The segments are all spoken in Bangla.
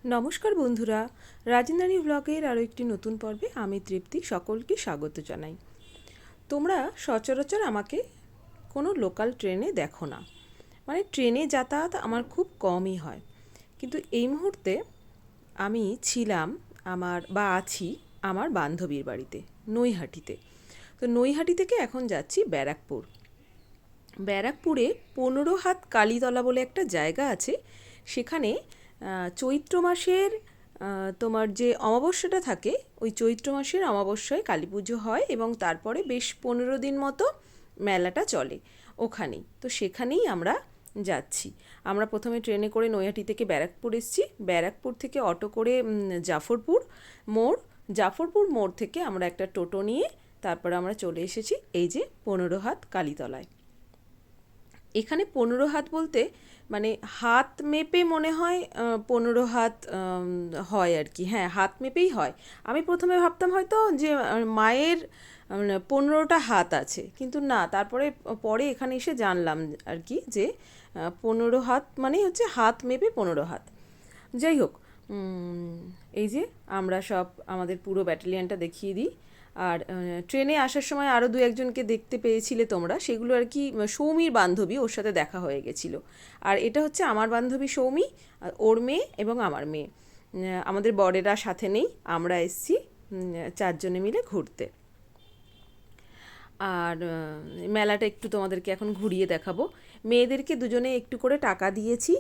নমস্কার বন্ধুরা, রাজেন্দ্রানী ব্লগের আরও একটি নতুন পর্বে আমি তৃপ্তি সকলকে স্বাগত জানাই। তোমরা সচরাচর আমাকে কোনো লোকাল ট্রেনে দেখো না, মানে ট্রেনে যাতায়াত আমার খুব কমই হয়। কিন্তু এই মুহূর্তে আমি ছিলাম আছি আমার বান্ধবীর বাড়িতে নৈহাটিতে। তো নৈহাটি থেকে এখন যাচ্ছি ব্যারাকপুর। ব্যারাকপুরে 15 হাত কালীতলা বলে একটা জায়গা আছে। সেখানে চৈত্র মাসের তোমার যে অমাবস্যাটা থাকে, ওই চৈত্র মাসের অমাবস্যায় কালী পুজো হয় এবং তারপরে বেশ 15 দিন মতো মেলাটা চলে ওখানেই। তো সেখানেই আমরা যাচ্ছি। আমরা প্রথমে ট্রেনে করে নৈহাটি থেকে ব্যারাকপুর এসেছি। ব্যারাকপুর থেকে অটো করে জাফরপুর মোড় থেকে আমরা একটা টোটো নিয়ে তারপরে আমরা চলে এসেছি এই যে 15 হাত কালীতলায়। এখানে 15 হাত বলতে মানে হাত মেপে মনে হয় 15 হাত হয় আর কি। হ্যাঁ, হাত মেপেই হয়। আমি প্রথমে ভাবতাম হয়তো যে মায়ের 15টা হাত আছে, কিন্তু না, তারপরে পরে এখানে এসে জানলাম আর কি যে 15 হাত মানেই হচ্ছে হাত মেপে 15 হাত। যাই হোক, এই যে আমরা সব আমাদের পুরো ব্যাটালিয়নটা দেখিয়ে দিই। আর ট্রেনে আসার সময় আরও দু একজনকে দেখতে পেয়েছিলে তোমরা, সেগুলো আর কি সৌমির বান্ধবী, ওর সাথে দেখা হয়ে গেছিলো। আর এটা হচ্ছে আমার বান্ধবী সৌমি, ওর মেয়ে এবং আমার মেয়ে। আমাদের বরেরা সাথে নেই, আমরা এসছি 4 জনে মিলে ঘুরতে। আর মেলাটা একটু তোমাদেরকে এখন ঘুরিয়ে দেখাবো। মেয়েদেরকে দুজনে একটু করে টাকা দিয়েছি,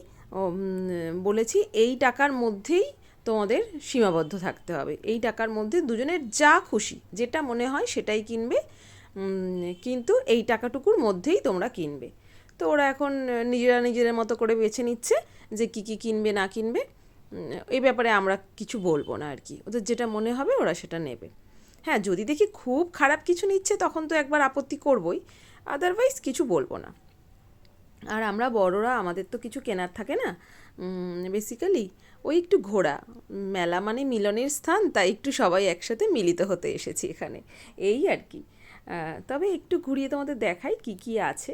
বলেছি এই টাকার মধ্যেই তোমাদের সীমাবদ্ধ থাকতে হবে। এই টাকার মধ্যে দুজনের যা খুশি, যেটা মনে হয় সেটাই কিনবে, কিন্তু এই টাকাটুকুর মধ্যেই তোমরা কিনবে। তো ওরা এখন নিজেদের মতো করে বেছে নিচ্ছে যে কী কী কিনবে না কিনবে। এই ব্যাপারে আমরা কিছু বলবো না আর কি, ওদের যেটা মনে হবে ওরা সেটা নেবে। হ্যাঁ, যদি দেখি খুব খারাপ কিছু নিচ্ছে তখন তো একবার আপত্তি করবই, আদারওয়াইজ কিছু বলবো না। আর আমরা বড়রা, আমাদের তো কিছু কেনার থাকে না, বেসিক্যালি ওই একটু ঘোরা, মেলা মানে মিলনের স্থান, তাই একটু সবাই একসাথে মিলিত হতে এসেছি এখানে, এই আর কি। তবে একটু ঘুরিয়ে তোমাদের দেখাই কি কি আছে।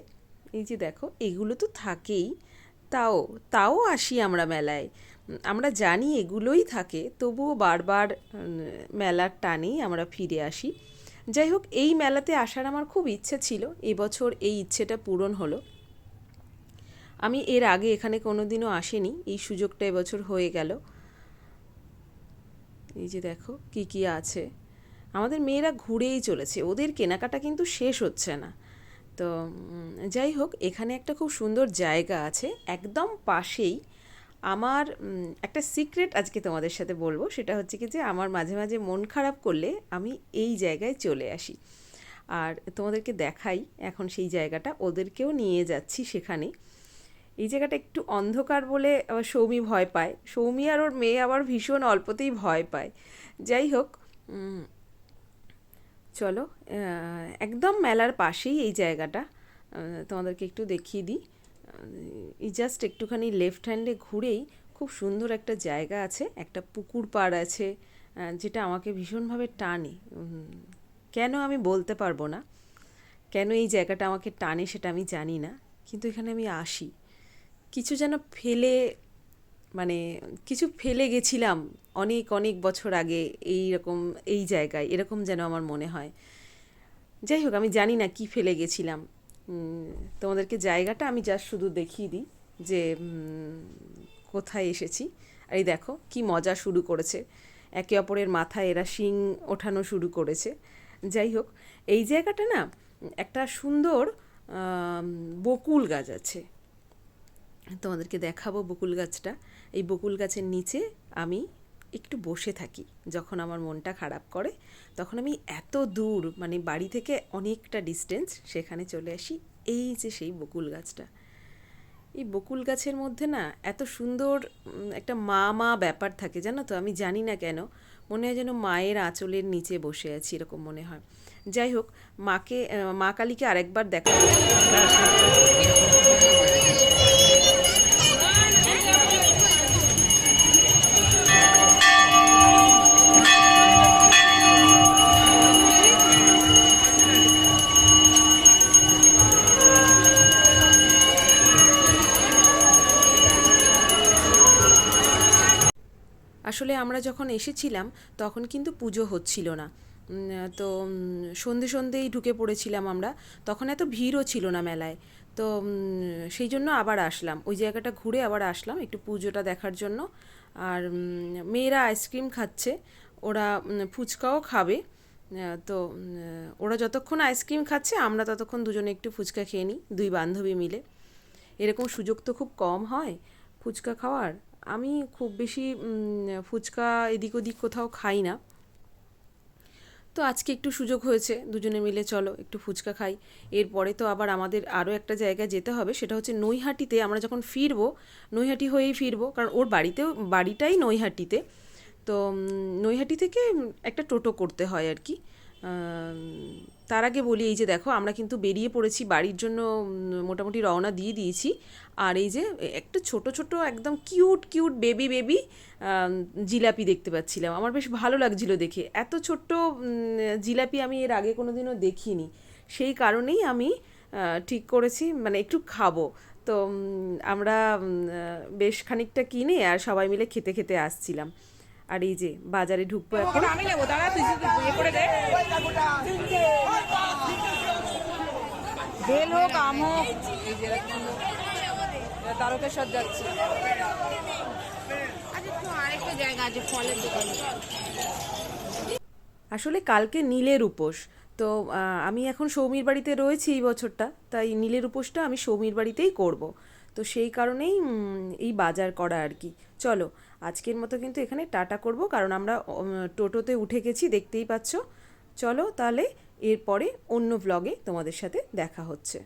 এই যে দেখো, এগুলো তো থাকেই, তাও আসি আমরা মেলায়। আমরা জানি এগুলোই থাকে, তবুও বারবার মেলার টানেই আমরা ফিরে আসি। যাই হোক, এই মেলাতে আসার আমার খুব ইচ্ছে ছিল, এবছর এই ইচ্ছেটা পূরণ হলো। আমি এর আগে এখানে কোনো দিনও আসিনি, এই সুযোগটা এবছর হয়ে গেল। এই যে দেখো কি কি আছে। আমাদের মেয়েরা ঘুরেই চলেছে, ওদের কেনাকাটা কিন্তু শেষ হচ্ছে না। তো যাই হোক, এখানে একটা খুব সুন্দর জায়গা আছে একদম পাশেই। আমার একটা সিক্রেট আজকে তোমাদের সাথে বলবো, সেটা হচ্ছে কি যে আমার মাঝে মাঝে মন খারাপ করলে আমি এই জায়গায় চলে আসি। আর তোমাদেরকে দেখাই এখন সেই জায়গাটা, ওদেরকেও নিয়ে যাচ্ছি সেখানে। এই জায়গাটা একটু অন্ধকার বলে সৌমি ভয় পায়, সৌমি আর ওর মেয়ে আবার ভীষণ অল্পতেই ভয় পায়। যাই হোক, চলো, একদম মেলার পাশেই এই জায়গাটা, তোমাদেরকে একটু দেখিয়ে দিই। এই জাস্ট একটুখানি লেফট হ্যান্ডে ঘুরেই খুব সুন্দর একটা জায়গা আছে, একটা পুকুর পাড় আছে, যেটা আমাকে ভীষণভাবে টানে। কেন আমি বলতে পারবো না, কেন এই জায়গাটা আমাকে টানে সেটা আমি জানি না, কিন্তু এখানে আমি আসি। কিছু যেন কিছু ফেলে গেছিলাম অনেক অনেক বছর আগে এই জায়গায়, এরকম যেন আমার মনে হয়। যাই হোক, আমি জানি না কি ফেলে গেছিলাম। তোমাদেরকে জায়গাটা আমি জাস্ট শুধু দেখিয়ে দিই যে কোথায় এসেছি। আর এই দেখো কি মজা শুরু করেছে, একে অপরের মাথায় এরা শিং ওঠানো শুরু করেছে। যাই হোক, এই জায়গাটা না একটা সুন্দর বকুল গাছ আছে, তোমাদেরকে দেখাবো বকুল গাছটা। এই বকুল গাছের নিচে আমি একটু বসে থাকি যখন আমার মনটা খারাপ করে, তখন আমি এত দূর, মানে বাড়ি থেকে অনেকটা ডিস্টেন্স, সেখানে চলে আসি। এই যে সেই বকুল গাছটা, এই বকুল গাছের মধ্যে না এত সুন্দর একটা মা ব্যাপার থাকে, জানো তো, আমি জানি না কেন, মনে হয় যেন মায়ের আঁচলের নিচে বসে আছি, এরকম মনে হয়। যাই হোক, মা কালীকে আরেকবার দেখা। আসলে আমরা যখন এসেছিলাম তখন কিন্তু পুজো হচ্ছিল না। তো সন্ধে সন্ধেই ঢুকে পড়েছিলাম আমরা, তখন এত ভিড়ও ছিল না মেলায়। তো সেই জন্য আবার আসলাম, ওই জায়গাটা ঘুরে আবার আসলাম একটু পুজোটা দেখার জন্য। আর মেয়েরা আইসক্রিম খাচ্ছে, ওরা ফুচকাও খাবে। তো ওরা যতক্ষণ আইসক্রিম খাচ্ছে আমরা ততক্ষণ দুজনে একটু ফুচকা খেয়ে নিই, দুই বান্ধবী মিলে। এরকম সুযোগ তো খুব কম হয় ফুচকা খাওয়ার। আমি খুব বেশি ফুচকা এদিক ওদিক কোথাও খাই না। তো আজকে একটু সুযোগ হয়েছে, দুজনে মিলে চলো একটু ফুচকা খাই। এরপরে তো আবার আমাদের আরও একটা জায়গায় যেতে হবে, সেটা হচ্ছে নৈহাটিতে। আমরা যখন ফিরবো নৈহাটি হয়েই ফিরবো, কারণ ওর বাড়িটাই নৈহাটিতে। তো নৈহাটি থেকে একটা টোটো করতে হয় আর কি। তার আগে বলি, এই যে দেখো আমরা কিন্তু বেরিয়ে পড়েছি বাড়ির জন্য, মোটামুটি রওনা দিয়ে দিয়েছি। আর এই যে একটা ছোট ছোট একদম কিউট কিউট বেবি বেবি জিলাপি দেখতে পাচ্ছিলাম, আমার বেশ ভালো লাগছিল দেখে। এত ছোট্ট জিলাপি আমি এর আগে কোনো দিনও দেখিনি, সেই কারণেই আমি ঠিক করেছি মানে একটু খাবো। তো আমরা বেশ খানিকটা কিনে আর সবাই মিলে খেতে খেতে আসছিলাম। আর এই যে বাজারে ঢুকবো এখন। আমি নেবো, দাঁড়া তুই ইয়ে করে দে। বেল হোক, আম হোক, এই যে এরকম তারকেশ্বর যাচ্ছে। আচ্ছা তো আরেকটা জায়গা আছে ফলের দোকান। আসলে কালকে নীলের উপোস, তো আমি এখন সৌমির বাড়িতে রয়েছি এই বছরটা, তাই নীলের উপোসটা আমি সৌমির বাড়িতেই করব। তো সেই কারণেই এই বাজার করা আর কি। চলো আজকের মতো কিন্তু এখানে টাটা করব, কারণ আমরা টোটোতে উঠে গেছি দেখতেই পাচ্ছ। চলো তাহলে এরপরে অন্য ভ্লগে তোমাদের সাথে দেখা হচ্ছে।